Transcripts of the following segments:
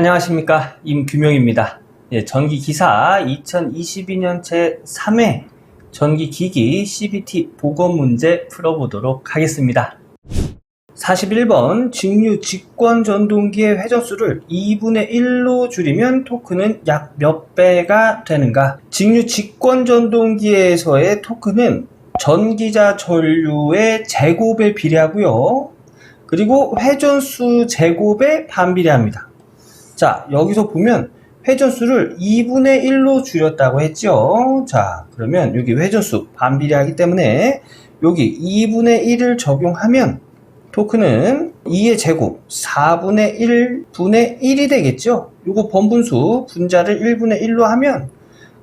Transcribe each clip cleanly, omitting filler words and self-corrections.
안녕하십니까, 임규명입니다. 전기기사 2022년 제3회 전기기기 CBT 복원문제 풀어보도록 하겠습니다. 41번 직류 직권전동기의 회전수를 2분의 1로 줄이면 토크는 약 몇 배가 되는가? 직류 직권전동기에서의 토크는 전기자 전류의 제곱에 비례하고요. 그리고 회전수 제곱에 반비례합니다. 자, 여기서 보면 회전수를 2분의 1로 줄였다고 했죠. 자, 그러면 여기 회전수 반비례하기 때문에 여기 2분의 1을 적용하면 토크는 2의 제곱 4분의 1분의 1이 되겠죠. 요거 번분수 분자를 1분의 1로 하면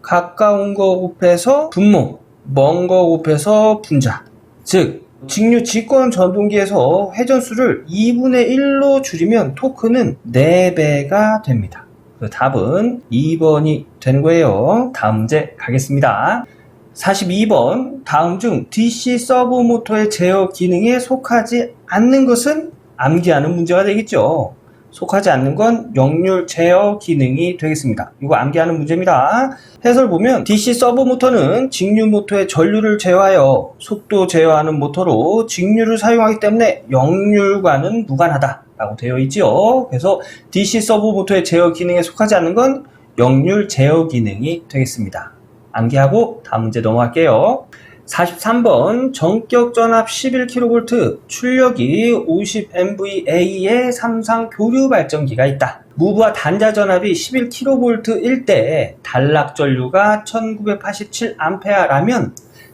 가까운 거 곱해서 분모, 먼 거 곱해서 분자. 즉 직류 직권 전동기에서 회전수를 2분의 1로 줄이면 토크는 4배가 됩니다. 답은 2번이 된 거예요. 다음 문제 가겠습니다. 42번 다음 중 DC 서브모터의 제어 기능에 속하지 않는 것은 암기하는 문제가 되겠죠. 속하지 않는 건 역률 제어 기능이 되겠습니다. 이거 암기하는 문제입니다. 해설 보면 DC 서브모터는 직류 모터의 전류를 제어하여 속도 제어하는 모터로 직류를 사용하기 때문에 역률과는 무관하다 라고 되어 있지요. 그래서 DC 서브모터의 제어 기능에 속하지 않는 건 역률 제어 기능이 되겠습니다. 암기하고 다음 문제 넘어갈게요. 43번 전격 전압 11kV, 출력이 50MVA의 삼상 교류 발전기가 있다. 무브와 단자 전압이 11kV일 때 단락 전류가 1987A라면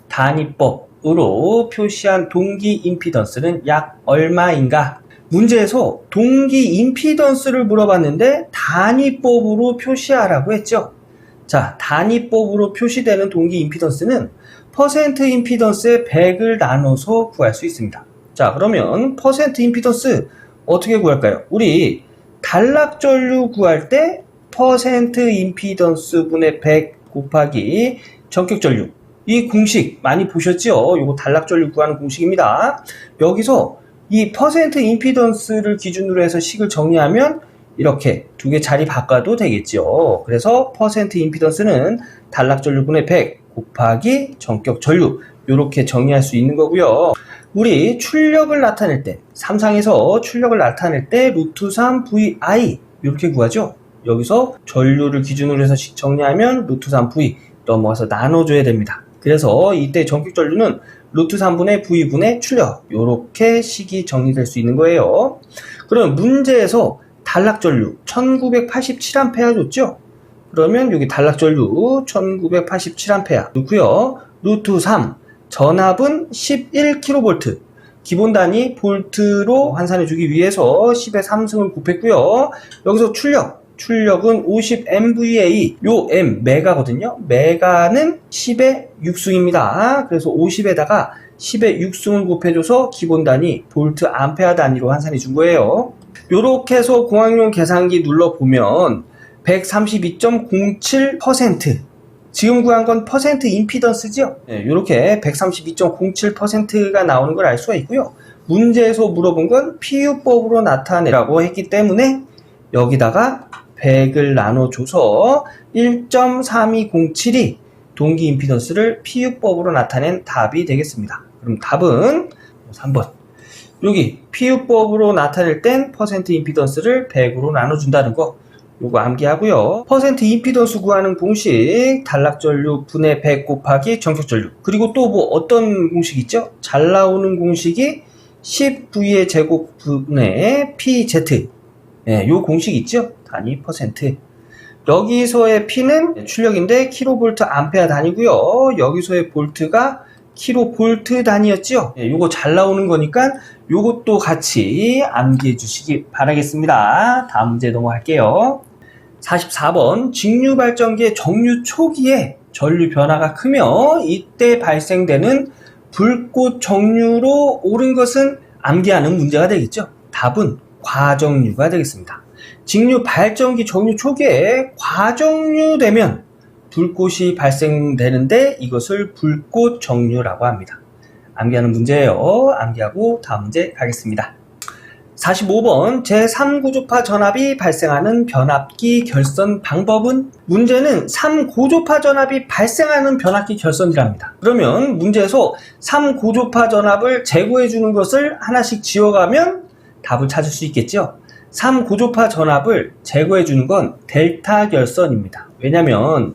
단위법으로 표시한 동기 임피던스는 약 얼마인가? 문제에서 동기 임피던스를 물어봤는데 단위법으로 표시하라고 했죠. 자, 단위법으로 표시되는 동기 임피던스는 퍼센트 임피던스의 100을 나눠서 구할 수 있습니다. 자, 그러면 퍼센트 임피던스 어떻게 구할까요? 우리 단락 전류 구할 때 퍼센트 임피던스 분의 100 곱하기 전격 전류. 이 공식 많이 보셨죠? 이거 단락 전류 구하는 공식입니다. 여기서 이 퍼센트 임피던스를 기준으로 해서 식을 정리하면 이렇게 두 개 자리 바꿔도 되겠죠. 그래서 퍼센트 임피던스는 단락 전류분의 100 곱하기 전격 전류, 이렇게 정리할 수 있는 거고요. 우리 출력을 나타낼 때, 삼상에서 출력을 나타낼 때 루트 3 VI 이렇게 구하죠. 여기서 전류를 기준으로 해서 식 정리하면 루트 3 V 넘어가서 나눠줘야 됩니다. 그래서 이때 전격 전류는 루트 3분의 V분의 출력, 이렇게 식이 정리될 수 있는 거예요. 그럼 문제에서 단락 전류 1987A 줬죠? 그러면 여기 단락 전류 1987A 넣고요. 루트 3 전압은 11kV, 기본 단위 볼트로 환산해 주기 위해서 10의 3승을 곱했고요. 여기서 출력은 50MVA, 요 M 메가거든요. 메가는 10의 6승입니다. 그래서 50에다가 10의 6승을 곱해줘서 기본 단위 볼트 암페어 단위로 환산해 준 거예요. 요렇게 해서 공학용 계산기 눌러보면 132.07%, 지금 구한 건 퍼센트 임피던스죠? 네, 요렇게 132.07%가 나오는 걸 알 수가 있고요. 문제에서 물어본 건 PU법으로 나타내라고 했기 때문에 여기다가 100을 나눠줘서 1.3207이 동기 임피던스를 PU법으로 나타낸 답이 되겠습니다. 그럼 답은 3번. 여기 PU법으로 나타낼 땐 퍼센트 임피던스를 100으로 나눠준다는 거, 요거 암기하고요. 퍼센트 임피던스 구하는 공식 단락 전류 분의 100 곱하기 전격 전류. 그리고 또 뭐 어떤 공식 있죠? 잘 나오는 공식이 10V의 제곱 분의 PZ. 네, 요 공식 있죠? 단위 퍼센트. 여기서의 P는 출력인데 킬로볼트 암페어 단위고요. 여기서의 볼트가 킬로볼트 단위였죠? 네, 요거 잘 나오는 거니까 요것도 같이 암기해 주시기 바라겠습니다. 다음 문제 넘어갈게요. 44번 직류 발전기의 정류 초기에 전류 변화가 크며 이때 발생되는 불꽃 정류로 옳은 것은 암기하는 문제가 되겠죠. 답은 과정류가 되겠습니다. 직류 발전기 정류 초기에 과정류 되면 불꽃이 발생되는데 이것을 불꽃 정류라고 합니다. 암기하는 문제예요. 암기하고 다음 문제 가겠습니다. 45번 제3고조파 전압이 발생하는 변압기 결선 방법은? 문제는 3고조파 전압이 발생하는 변압기 결선이랍니다. 그러면 문제에서 3고조파 전압을 제거해 주는 것을 하나씩 지워가면 답을 찾을 수 있겠죠. 3고조파 전압을 제거해 주는 건 델타 결선입니다. 왜냐면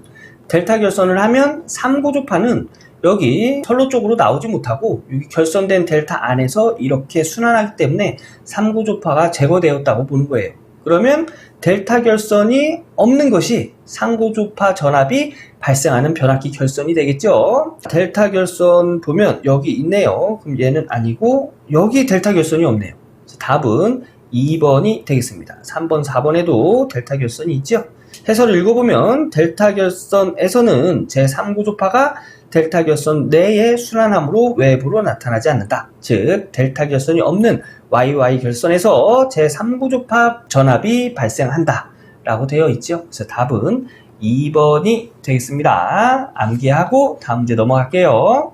델타 결선을 하면 3고조파는 여기 선로 쪽으로 나오지 못하고 여기 결선된 델타 안에서 이렇게 순환하기 때문에 3고조파가 제거되었다고 보는 거예요. 그러면 델타 결선이 없는 것이 3고조파 전압이 발생하는 변압기 결선이 되겠죠. 델타 결선 보면 여기 있네요. 그럼 얘는 아니고 여기 델타 결선이 없네요. 답은 2번이 되겠습니다. 3번, 4번에도 델타 결선이 있죠. 해설을 읽어보면 델타 결선에서는 제3고조파가 델타 결선 내의 순환함으로 외부로 나타나지 않는다. 즉 델타 결선이 없는 YY 결선에서 제3고조파 전압이 발생한다 라고 되어 있죠. 그래서 답은 2번이 되겠습니다. 암기하고 다음 문제 넘어갈게요.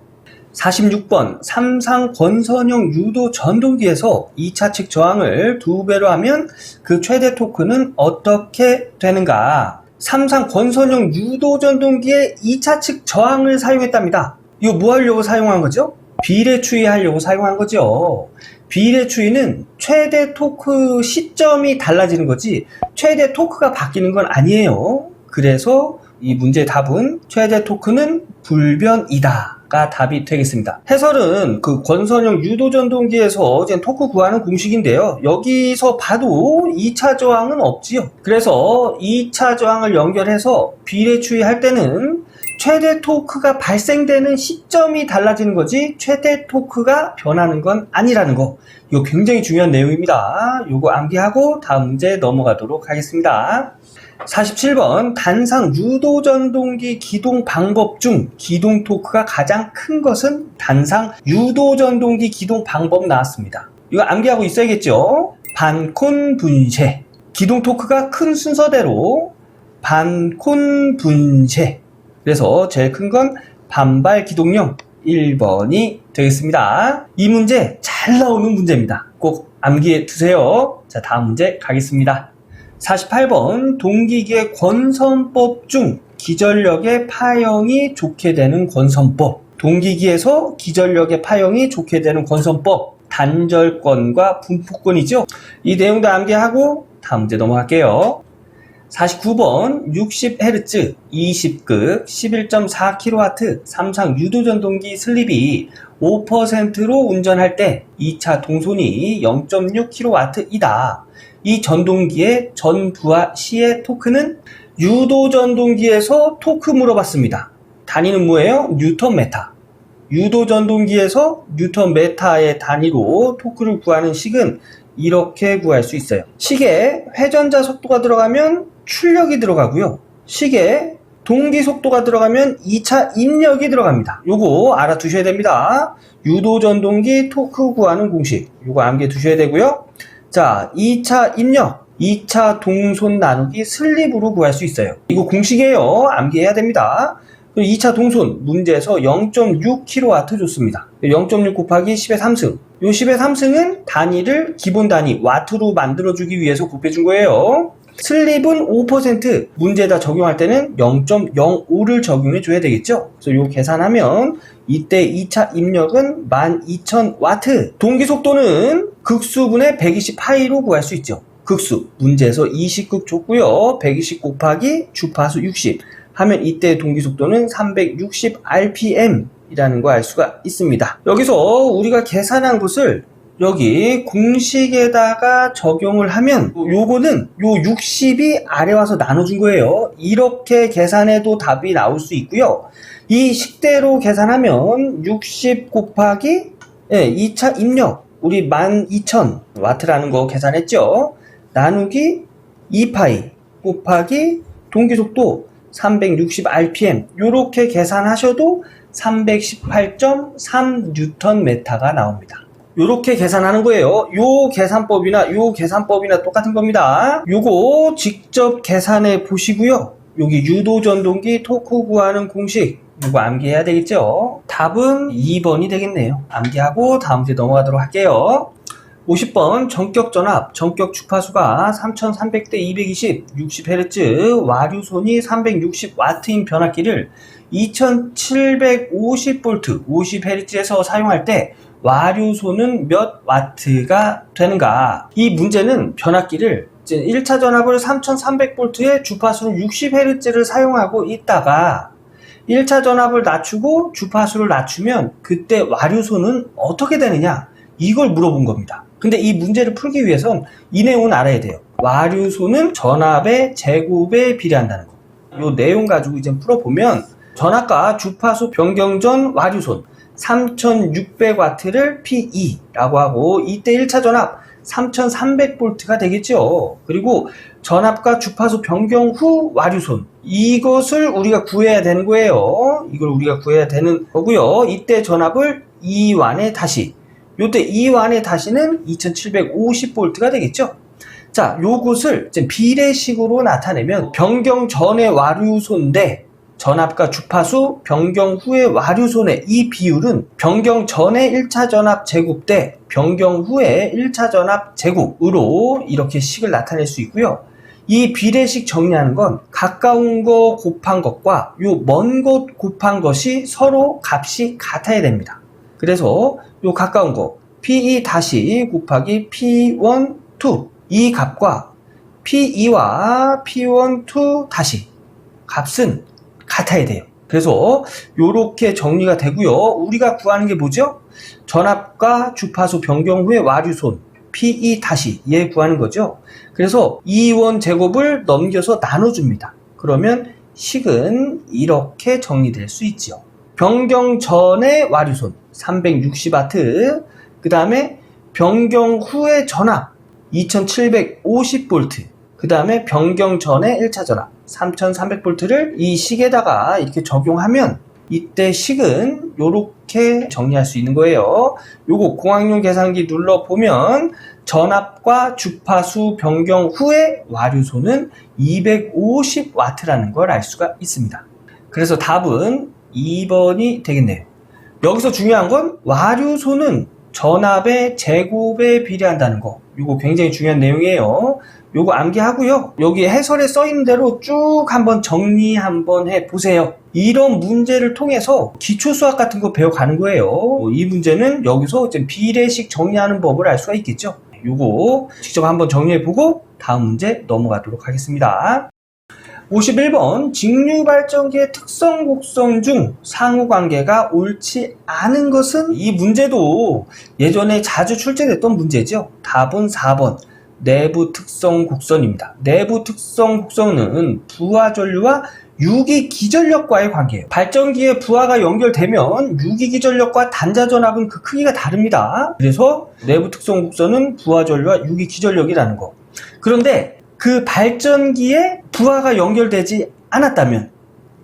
46번 삼상 권선형 유도 전동기에서 2차 측 저항을 2배로 하면 그 최대 토크는 어떻게 되는가? 삼상 권선형 유도 전동기에 2차 측 저항을 사용했답니다. 이거 뭐 하려고 사용한 거죠? 비례 추이하려고 사용한 거죠. 비례 추이는 최대 토크 시점이 달라지는 거지 최대 토크가 바뀌는 건 아니에요. 그래서 이 문제의 답은 최대 토크는 불변이다 가 답이 되겠습니다. 해설은 그 권선형 유도전동기에서 토크 구하는 공식인데요. 여기서 봐도 2차 저항은 없지요. 그래서 2차 저항을 연결해서 비례 추이할 때는 최대 토크가 발생되는 시점이 달라지는 거지 최대 토크가 변하는 건 아니라는 거. 이거 굉장히 중요한 내용입니다. 이거 암기하고 다음 문제 넘어가도록 하겠습니다. 47번 단상 유도전동기 기동 방법 중 기동 토크가 가장 큰 것은? 단상 유도전동기 기동 방법 나왔습니다. 이거 암기하고 있어야겠죠. 반콘 분쇄. 기동 토크가 큰 순서대로 반콘 분쇄. 그래서 제일 큰 건 반발 기동령 1번이 되겠습니다. 이 문제 잘 나오는 문제입니다. 꼭 암기해 두세요. 자, 다음 문제 가겠습니다. 48번 동기기의 권선법 중 기전력의 파형이 좋게 되는 권선법. 동기기에서 기전력의 파형이 좋게 되는 권선법. 단절권과 분포권이죠. 이 내용도 암기하고 다음 문제 넘어갈게요. 49번 60Hz 20극 11.4kW 삼상 유도전동기 슬립이 5%로 운전할 때 2차 동손이 0.6kW이다. 이 전동기의 전부하 시의 토크는? 유도전동기에서 토크 물어봤습니다. 단위는 뭐예요? 뉴턴 메타. 유도전동기에서 뉴턴 메타의 단위로 토크를 구하는 식은 이렇게 구할 수 있어요. 식에 회전자 속도가 들어가면 출력이 들어가고요. 식에 동기 속도가 들어가면 2차 입력이 들어갑니다. 요거 알아두셔야 됩니다. 유도전동기 토크 구하는 공식. 요거 암기해 두셔야 되고요. 자, 2차 입력, 2차 동손 나누기 슬립으로 구할 수 있어요. 이거 공식이에요. 암기해야 됩니다. 2차 동손 문제에서 0.6kW 줬습니다. 0.6 곱하기 10의 3승. 요 10의 3승은 단위를 기본 단위 와트로 만들어주기 위해서 곱해준 거예요. 슬립은 5%, 문제에다 적용할 때는 0.05를 적용해 줘야 되겠죠. 그래서 요 계산하면 이때 2차 입력은 12,000W. 동기 속도는 극수분의 120파이로 구할 수 있죠. 극수 문제에서 20극 줬고요. 120 곱하기 주파수 60 하면 이때 동기 속도는 360rpm 이라는 거 알 수가 있습니다. 여기서 우리가 계산한 것을 여기 공식에다가 적용을 하면 요거는 요 60이 아래 와서 나눠준 거예요. 이렇게 계산해도 답이 나올 수 있고요. 이 식대로 계산하면 60 곱하기 2차 입력 우리 12,000W라는 거 계산했죠. 나누기 2파이 곱하기 동기속도 360rpm 요렇게 계산하셔도 318.3Nm가 나옵니다. 요렇게 계산하는 거예요. 요 계산법이나 똑같은 겁니다. 요거 직접 계산해 보시고요. 여기 유도전동기 토크 구하는 공식 요거 암기해야 되겠죠. 답은 2번이 되겠네요. 암기하고 다음 문제 넘어가도록 할게요. 50번 전격 전격 주파수가 3300대 220, 60Hz, 와류손이 360W인 변압기를 2750V, 50Hz에서 사용할 때 와류손은 몇 와트가 되는가? 이 문제는 변압기를 1차 전압을 3300V의 주파수를 60Hz를 사용하고 있다가 1차 전압을 낮추고 주파수를 낮추면 그때 와류손은 어떻게 되느냐? 이걸 물어본 겁니다. 근데 이 문제를 풀기 위해선 이 내용은 알아야 돼요. 와류손은 전압의 제곱에 비례한다는 거. 이 내용 가지고 이제 풀어보면 전압과 주파수 변경 전 와류손 3600W를 P2라고 하고 이때 1차 전압 3300V가 되겠죠. 그리고 전압과 주파수 변경 후 와류손 이것을 우리가 구해야 되는 거예요. 이걸 우리가 구해야 되는 거고요. 이때 전압을 2완에 다시 요때 2완에 다시는 2750V가 되겠죠. 자, 요것을 비례식으로 나타내면 변경 전의 와류손 대 전압과 주파수 변경 후의 와류손의 이 비율은 변경 전의 1차 전압 제곱 대 변경 후의 1차 전압 제곱으로 이렇게 식을 나타낼 수 있고요. 이 비례식 정리하는 건 가까운 거 곱한 것과 요 먼 것 곱한 것이 서로 값이 같아야 됩니다. 그래서 요 가까운 거 P2 다시 곱하기 P1, 2 이 값과 P2와 P1, 2 다시 값은 같아야 돼요. 그래서 요렇게 정리가 되고요. 우리가 구하는 게 뭐죠? 전압과 주파수 변경 후의 와류손 P2 다시 얘 구하는 거죠. 그래서 2원 제곱을 넘겨서 나눠줍니다. 그러면 식은 이렇게 정리될 수 있죠. 변경 전의 와류손 360W, 그 다음에 변경 후의 전압 2750V, 그 다음에 변경 전의 1차 전압 3300V를 이 식에다가 이렇게 적용하면 이때 식은 요렇게 정리할 수 있는 거예요. 요거 공학용 계산기 눌러보면 전압과 주파수 변경 후의 와류손은 250W라는 걸 알 수가 있습니다. 그래서 답은 2번이 되겠네요. 여기서 중요한 건 와류손은 전압의 제곱에 비례한다는 거. 요거 굉장히 중요한 내용이에요. 요거 암기하고요. 여기 해설에 써 있는 대로 쭉 한번 정리 한번 해보세요. 이런 문제를 통해서 기초수학 같은 거 배워가는 거예요. 이 문제는 여기서 이제 비례식 정리하는 법을 알 수가 있겠죠. 요거 직접 한번 정리해보고 다음 문제 넘어가도록 하겠습니다. 51번 직류발전기의 특성 곡선 중 상호관계가 옳지 않은 것은? 이 문제도 예전에 자주 출제됐던 문제죠. 답은 4번 내부 특성 곡선입니다. 내부 특성 곡선은 부하 전류와 유기 기전력과의 관계예요. 발전기에 부하가 연결되면 유기 기전력과 단자 전압은 그 크기가 다릅니다. 그래서 내부 특성 곡선은 부하 전류와 유기 기전력이라는 거. 그런데 그 발전기에 부하가 연결되지 않았다면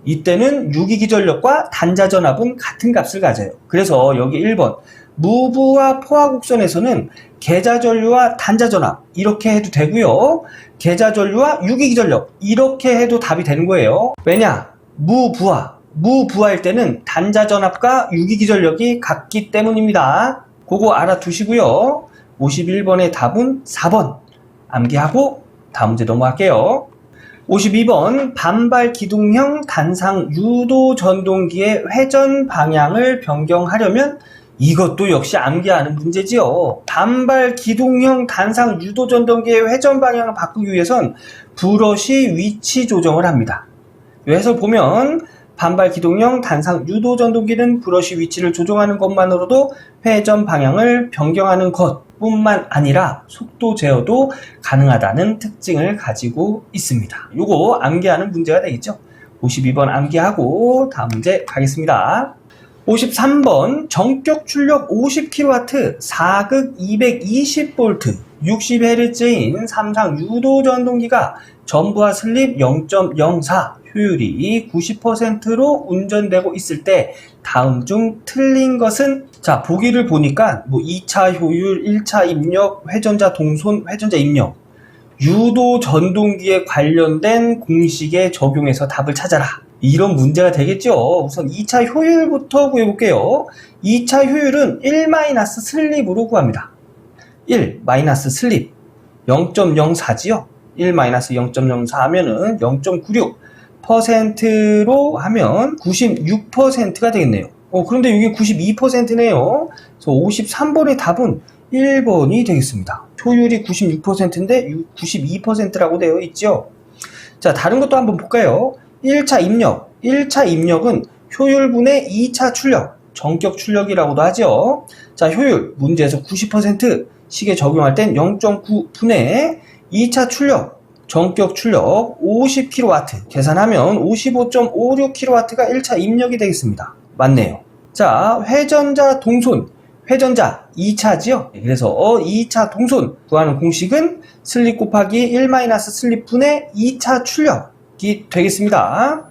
이때는 유기 기전력과 단자 전압은 같은 값을 가져요. 그래서 여기 1번 무부하 포화 곡선에서는 계자 전류와 단자 전압 이렇게 해도 되고요. 계자 전류와 유기 기전력 이렇게 해도 답이 되는 거예요. 왜냐? 무부하일 때는 단자 전압과 유기 기전력이 같기 때문입니다. 그거 알아두시고요. 51번의 답은 4번 암기하고 다음 문제 넘어갈게요. 52번 반발 기둥형 단상 유도 전동기의 회전 방향을 변경하려면 이것도 역시 암기하는 문제지요. 반발 기둥형 단상 유도 전동기의 회전 방향을 바꾸기 위해선 브러쉬 위치 조정을 합니다. 여기서 보면 반발 기둥형 단상 유도 전동기는 브러쉬 위치를 조정하는 것만으로도 회전 방향을 변경하는 것뿐만 아니라 속도 제어도 가능하다는 특징을 가지고 있습니다. 요거 암기하는 문제가 되겠죠. 52번 암기하고 다음 문제 가겠습니다. 53번 전격 출력 50kW 4극 220V 60Hz인 삼상 유도 전동기가 전부하 슬립 0.04 효율이 90%로 운전되고 있을 때 다음 중 틀린 것은? 자, 보기를 보니까 2차 효율, 1차 입력, 회전자 동손, 회전자 입력 유도 전동기에 관련된 공식에 적용해서 답을 찾아라. 이런 문제가 되겠죠. 우선 2차 효율부터 구해볼게요. 2차 효율은 1- 슬립으로 구합니다. 1 마이너스 슬립 0.04지요. 1 마이너스 0.04 하면은 0.96%로 하면 96%가 되겠네요. 그런데 이게 92%네요. 그래서 53번의 답은 1번이 되겠습니다. 효율이 96%인데 92%라고 되어 있죠. 자, 다른 것도 한번 볼까요? 1차 입력. 1차 입력은 효율분의 2차 출력, 전격 출력이라고도 하죠. 자, 효율 문제에서 90%, 식에 적용할 땐 0.9분의 2차 출력, 전격 출력 50kW, 계산하면 55.56kW가 1차 입력이 되겠습니다. 맞네요. 자, 회전자 동손, 회전자 2차지요. 그래서 2차 동손 구하는 공식은 슬립 곱하기 1 슬립분의 2차 출력이 되겠습니다.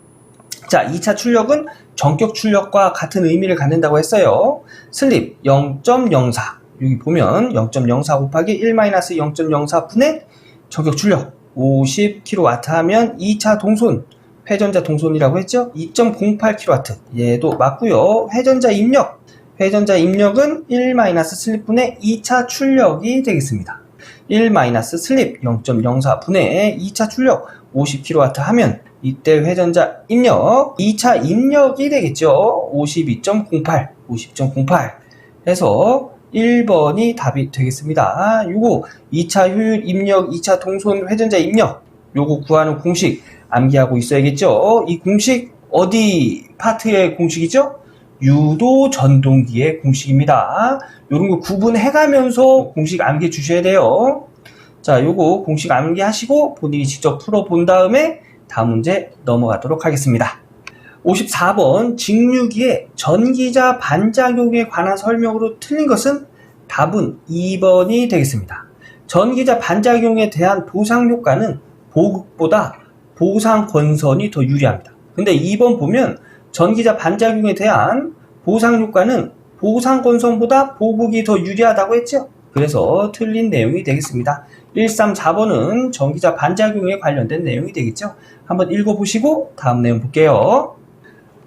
자, 2차 출력은 전격 출력과 같은 의미를 갖는다고 했어요. 슬립 0.04, 여기 보면 0.04 곱하기 1 0.04분의 전격 출력 50kW 하면 2차 동손, 회전자 동손이라고 했죠? 2.08kW, 얘도 맞고요. 회전자 입력, 회전자 입력은 1 슬립분의 2차 출력이 되겠습니다. 1 슬립 0.04분의 2차 출력 50kW 하면 이때 회전자 입력 2차 입력이 되겠죠. 50.08 해서 1번이 답이 되겠습니다. 요거 2차 효율 입력, 2차 동손 회전자 입력, 요거 구하는 공식 암기하고 있어야겠죠. 이 공식 어디 파트의 공식이죠? 유도 전동기의 공식입니다. 요런 거 구분해가면서 공식 암기해 주셔야 돼요. 자, 요거 공식 암기하시고 본인이 직접 풀어본 다음에 다음 문제 넘어가도록 하겠습니다. 54번 직류기의 전기자 반작용에 관한 설명으로 틀린 것은 답은 2번이 되겠습니다. 전기자 반작용에 대한 보상효과는 보극보다 보상건선이 더 유리합니다. 근데 2번 보면 전기자 반작용에 대한 보상효과는 보상건선보다 보극이 더 유리하다고 했죠. 그래서 틀린 내용이 되겠습니다. 134번은 전기자 반작용에 관련된 내용이 되겠죠. 한번 읽어보시고 다음 내용 볼게요.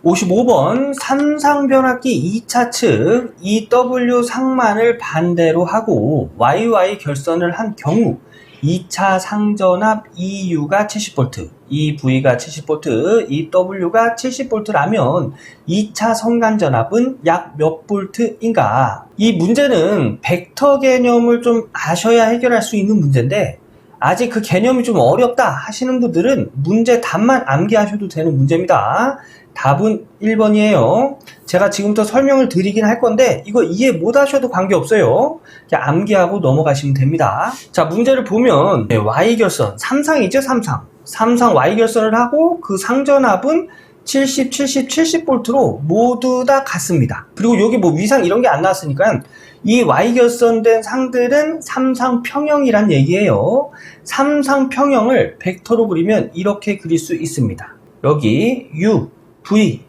55번 삼상변압기 2차 측 EW 상만을 반대로 하고 YY 결선을 한 경우 2차 상전압 EU가 70V, EV가 70V, EW가 70V라면 2차 성간전압은 약 몇 볼트인가? 이 문제는 벡터 개념을 좀 아셔야 해결할 수 있는 문제인데 아직 그 개념이 좀 어렵다 하시는 분들은 문제 답만 암기하셔도 되는 문제입니다. 답은 1번이에요. 제가 지금부터 설명을 드리긴 할 건데 이거 이해 못 하셔도 관계없어요. 그냥 암기하고 넘어가시면 됩니다. 자, 문제를 보면 Y결선, 삼상이죠. 삼상 Y결선을 하고 그 상전압은 70, 70, 70V로 모두 다 같습니다. 그리고 여기 뭐 위상 이런 게 안 나왔으니까 이 Y결선된 상들은 삼상평형이란 얘기예요. 삼상평형을 벡터로 그리면 이렇게 그릴 수 있습니다. 여기 U, V,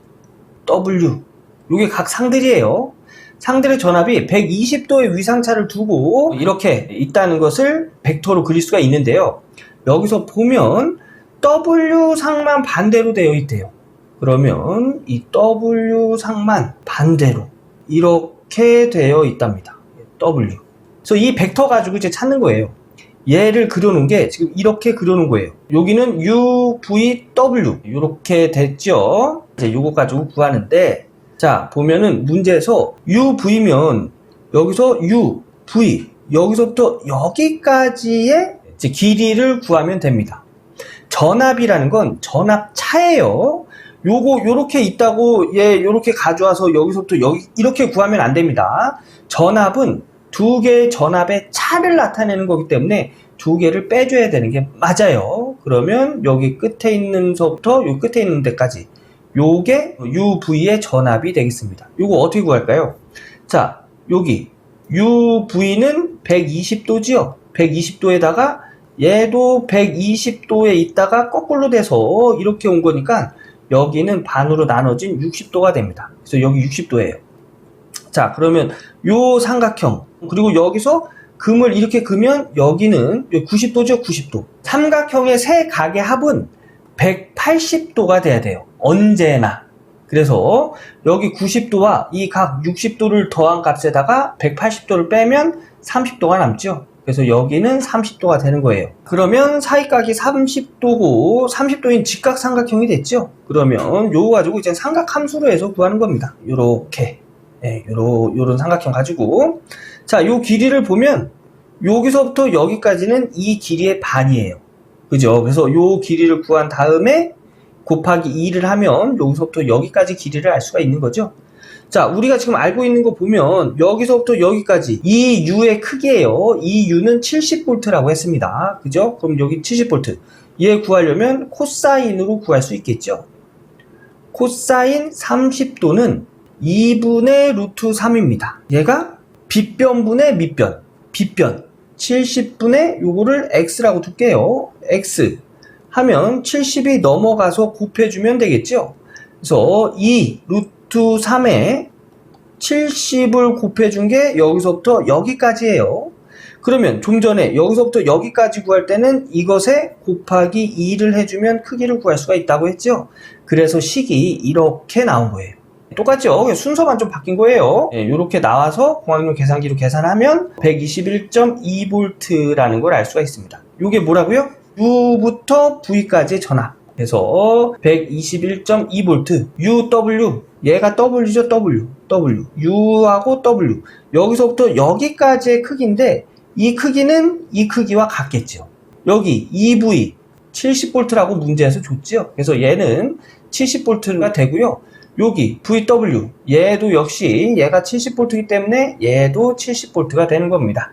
W 이게 각 상들이에요. 상들의 전압이 120도의 위상차를 두고 이렇게 있다는 것을 벡터로 그릴 수가 있는데요. 여기서 보면 W상만 반대로 되어 있대요. 그러면 이 W상만 반대로 이렇게 되어 있답니다. W. 그래서 이 벡터 가지고 이제 찾는 거예요. 얘를 그려놓은 게 지금 이렇게 그려놓은 거예요. 여기는 U, V, W 이렇게 됐죠. 이제 요거 가지고 구하는데 자, 보면은 문제에서 U, V면 여기서 U, V 여기서부터 여기까지의 이제 길이를 구하면 됩니다. 전압이라는 건 전압차예요. 요거 요렇게 있다고 얘 요렇게 가져와서 여기서부터 여기 이렇게 구하면 안 됩니다. 전압은 두 개의 전압의 차를 나타내는 거기 때문에 두 개를 빼줘야 되는 게 맞아요. 그러면 여기 끝에 있는 서부터 요 끝에 있는 데까지 요게 UV의 전압이 되겠습니다. 요거 어떻게 구할까요? 자, 여기 UV는 120도지요. 120도에다가 얘도 120도에 있다가 거꾸로 돼서 이렇게 온 거니까 여기는 반으로 나눠진 60도가 됩니다. 그래서 여기 60도예요. 자, 그러면 요 삼각형 그리고 여기서 금을 이렇게 그으면 여기는 90도죠. 90도. 삼각형의 세 각의 합은 180도가 돼야 돼요. 언제나. 그래서 여기 90도와 이 각 60도를 더한 값에다가 180도를 빼면 30도가 남죠. 그래서 여기는 30도가 되는 거예요. 그러면 사이각이 30도고 30도인 직각삼각형이 됐죠. 그러면 요거 가지고 이제 삼각함수로 해서 구하는 겁니다. 요렇게 요런 삼각형 가지고, 자, 요 길이를 보면 여기서부터 여기까지는 이 길이의 반이에요. 그죠? 그래서 요 길이를 구한 다음에 곱하기 2를 하면 여기서부터 여기까지 길이를 알 수가 있는 거죠. 자, 우리가 지금 알고 있는 거 보면 여기서부터 여기까지 이 U의 크기예요. 이 U는 70V라고 했습니다. 그죠? 그럼 여기 70V. 얘 구하려면 코사인으로 구할 수 있겠죠. 코사인 30도는 2분의 루트 3입니다. 얘가 빗변분의 밑변. 빗변. 70분의 요거를 X라고 둘게요. X. 하면 70이 넘어가서 곱해주면 되겠죠. 그래서 이 루트 3에 70을 곱해준 게 여기서부터 여기까지예요. 그러면 좀 전에 여기서부터 여기까지 구할 때는 이것에 곱하기 2를 해주면 크기를 구할 수가 있다고 했죠. 그래서 식이 이렇게 나온 거예요. 똑같죠? 순서만 좀 바뀐 거예요. 이렇게 나와서 공학용 계산기로 계산하면 121.2V라는 걸 알 수가 있습니다. 이게 뭐라고요? U부터 V까지의 전압. 그래서 121.2V, UW, 얘가 W죠, W. U하고 W. 여기서부터 여기까지의 크기인데 이 크기는 이 크기와 같겠죠. 여기 EV, 70V라고 문제에서 줬죠. 그래서 얘는 70V가 되고요. 여기 VW, 얘도 역시 얘가 70V이기 때문에 얘도 70V가 되는 겁니다.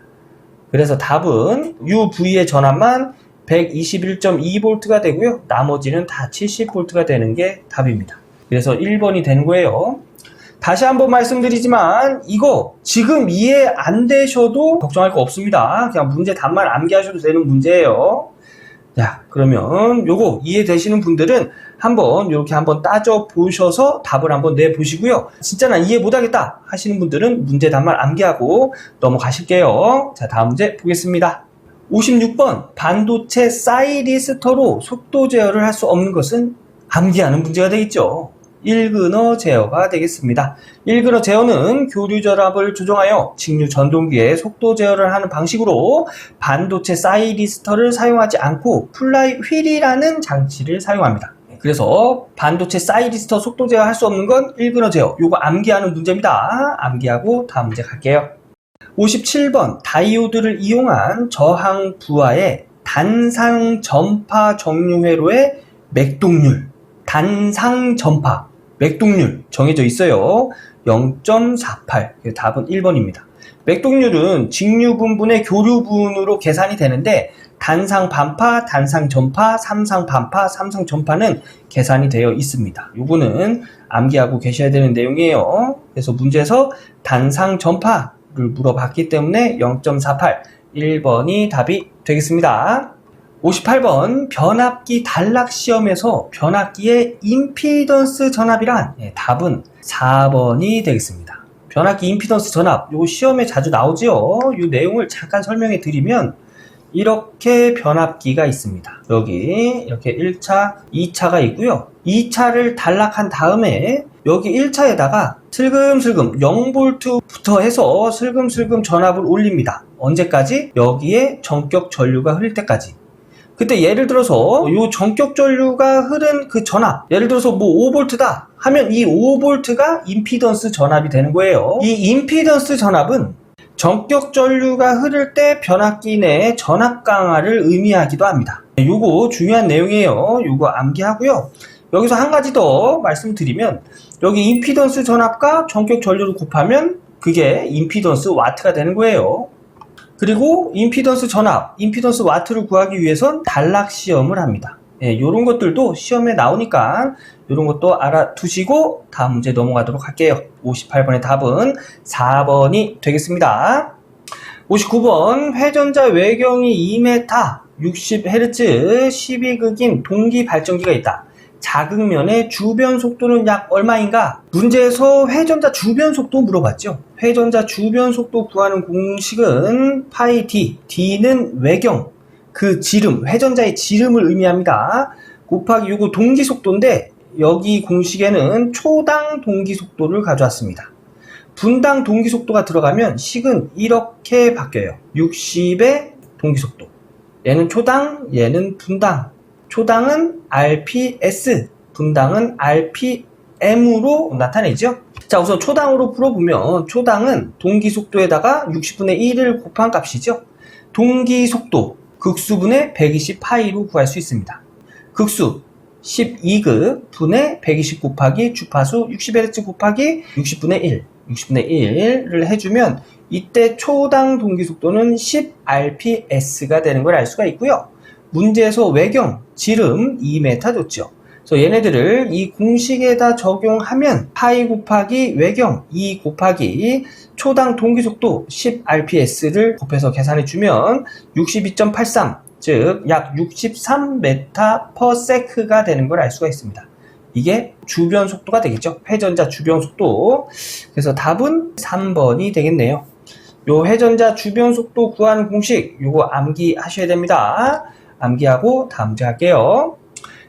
그래서 답은 UV의 전압만 121.2V가 되고요. 나머지는 다 70V가 되는 게 답입니다. 그래서 1번이 되는 거예요. 다시 한번 말씀드리지만 이거 지금 이해 안 되셔도 걱정할 거 없습니다. 그냥 문제 답만 암기하셔도 되는 문제예요. 자, 그러면 요거 이해되시는 분들은 한번 이렇게 한번 따져 보셔서 답을 한번 내보시고요. 진짜 나 이해 못하겠다 하시는 분들은 문제 답만 암기하고 넘어가실게요. 자, 다음 문제 보겠습니다. 56번 반도체 사이리스터로 속도 제어를 할 수 없는 것은 암기하는 문제가 되겠죠. 1근어 제어가 되겠습니다. 1근어 제어는 교류 전압을 조정하여 직류 전동기의 속도 제어를 하는 방식으로 반도체 사이리스터를 사용하지 않고 플라이 휠이라는 장치를 사용합니다. 그래서 반도체 사이리스터 속도 제어할 수 없는 건 1근어 제어. 요거 암기하는 문제입니다. 암기하고 다음 문제 갈게요. 57번 다이오드를 이용한 저항 부하의 단상 전파 정류 회로의 맥동률. 단상 전파 맥동률 정해져 있어요. 0.48. 답은 1번입니다. 맥동률은 직류분분의 교류분으로 계산이 되는데 단상 반파, 단상 전파, 삼상 반파, 삼상 전파는 계산이 되어 있습니다. 요거는 암기하고 계셔야 되는 내용이에요. 그래서 문제에서 단상 전파를 물어봤기 때문에 0.48. 1번이 답이 되겠습니다. 58번 변압기 단락 시험에서 변압기의 임피던스 전압이란 답은 4번이 되겠습니다. 변압기 임피던스 전압 요거 시험에 자주 나오지요. 이 내용을 잠깐 설명해 드리면 이렇게 변압기가 있습니다. 여기 이렇게 1차, 2차가 있고요. 2차를 단락한 다음에 여기 1차에다가 슬금슬금 0V부터 해서 슬금슬금 전압을 올립니다. 언제까지? 여기에 전격 전류가 흐를 때까지. 그때 예를 들어서 이 전격 전류가 흐른 그 전압, 예를 들어서 뭐 5V다 하면 이 5V가 임피던스 전압이 되는 거예요. 이 임피던스 전압은 전격 전류가 흐를 때 변압기 내의 전압 강화를 의미하기도 합니다. 요거 중요한 내용이에요. 요거 암기하고요. 여기서 한 가지 더 말씀드리면 여기 임피던스 전압과 전격 전류를 곱하면 그게 임피던스 와트가 되는 거예요. 그리고 임피던스 전압, 임피던스 와트를 구하기 위해선 단락 시험을 합니다. 요런 것들도 시험에 나오니까 요런 것도 알아두시고 다음 문제 넘어가도록 할게요. 58번의 답은 4번이 되겠습니다. 59번 회전자 외경이 2m, 60Hz, 12극인 동기 발전기가 있다. 자극면의 주변 속도는 약 얼마인가? 문제에서 회전자 주변 속도 물어봤죠. 회전자 주변 속도 구하는 공식은 파이 D, D는 외경, 그 지름, 회전자의 지름을 의미합니다. 곱하기 요거 동기 속도인데 여기 공식에는 초당 동기속도를 가져왔습니다. 분당 동기속도가 들어가면 식은 이렇게 바뀌어요. 60의 동기속도. 얘는 초당, 얘는 분당. 초당은 RPS, 분당은 RPM으로 나타내죠. 자, 우선 초당으로 풀어보면 초당은 동기속도에다가 60분의 1을 곱한 값이죠. 동기속도 극수분의 120파이로 구할 수 있습니다. 극수 12급 분의 120 곱하기 주파수 60Hz 곱하기 60분의 1, 60분의 1을 해주면 이때 초당 동기속도는 10rps가 되는 걸 알 수가 있고요. 문제에서 외경, 지름 2m 줬죠. 그래서 얘네들을 이 공식에다 적용하면 파이 곱하기 외경 2 곱하기 초당 동기속도 10rps를 곱해서 계산해주면 62.83, 즉 약 63m/s가 되는 걸 알 수가 있습니다. 이게 주변 속도가 되겠죠. 회전자 주변 속도. 그래서 답은 3번이 되겠네요. 요 회전자 주변 속도 구하는 공식 요거 암기하셔야 됩니다. 암기하고 다음 문제 할게요.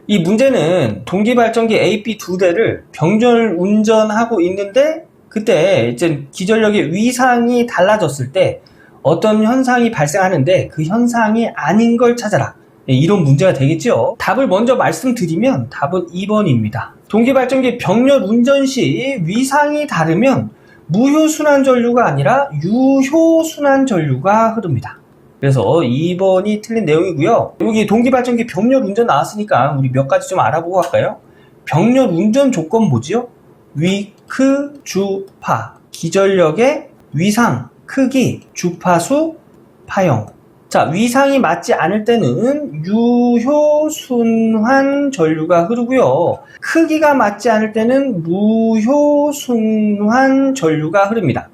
이 문제는 동기발전기 AP 2대를 병렬 운전하고 있는데 그때 이제 기전력의 위상이 달라졌을 때 어떤 현상이 발생하는데 그 현상이 아닌 걸 찾아라. 이런 문제가 되겠죠. 답을 먼저 말씀드리면 답은 2번입니다. 동기발전기 병렬 운전 시 위상이 다르면 무효순환 전류가 아니라 유효순환 전류가 흐릅니다. 그래서 2번이 틀린 내용이고요. 여기 동기발전기 병렬 운전 나왔으니까 우리 몇 가지 좀 알아보고 갈까요? 병렬 운전 조건 뭐지요? 위, 크, 주, 파. 기전력의 위상, 크기, 주파수, 파형. 자, 위상이 맞지 않을 때는 유효순환 전류가 흐르고요. 크기가 맞지 않을 때는 무효순환 전류가 흐릅니다.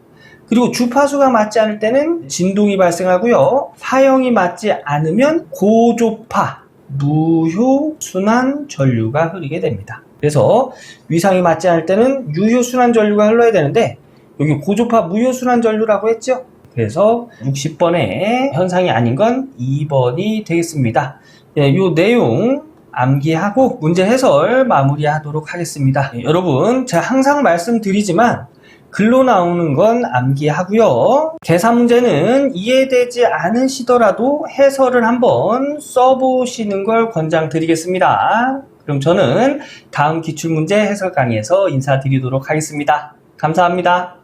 그리고 주파수가 맞지 않을 때는 진동이 발생하고요. 파형이 맞지 않으면 고조파, 무효순환 전류가 흐르게 됩니다. 그래서 위상이 맞지 않을 때는 유효순환 전류가 흘러야 되는데 여기 고조파 무효순환 전류라고 했죠. 그래서 60번의 현상이 아닌 건 2번이 되겠습니다. 이 내용 암기하고 문제 해설 마무리하도록 하겠습니다. 여러분, 제가 항상 말씀드리지만 글로 나오는 건 암기하고요. 계산 문제는 이해되지 않으시더라도 해설을 한번 써보시는 걸 권장드리겠습니다. 그럼 저는 다음 기출문제 해설 강의에서 인사드리도록 하겠습니다. 감사합니다.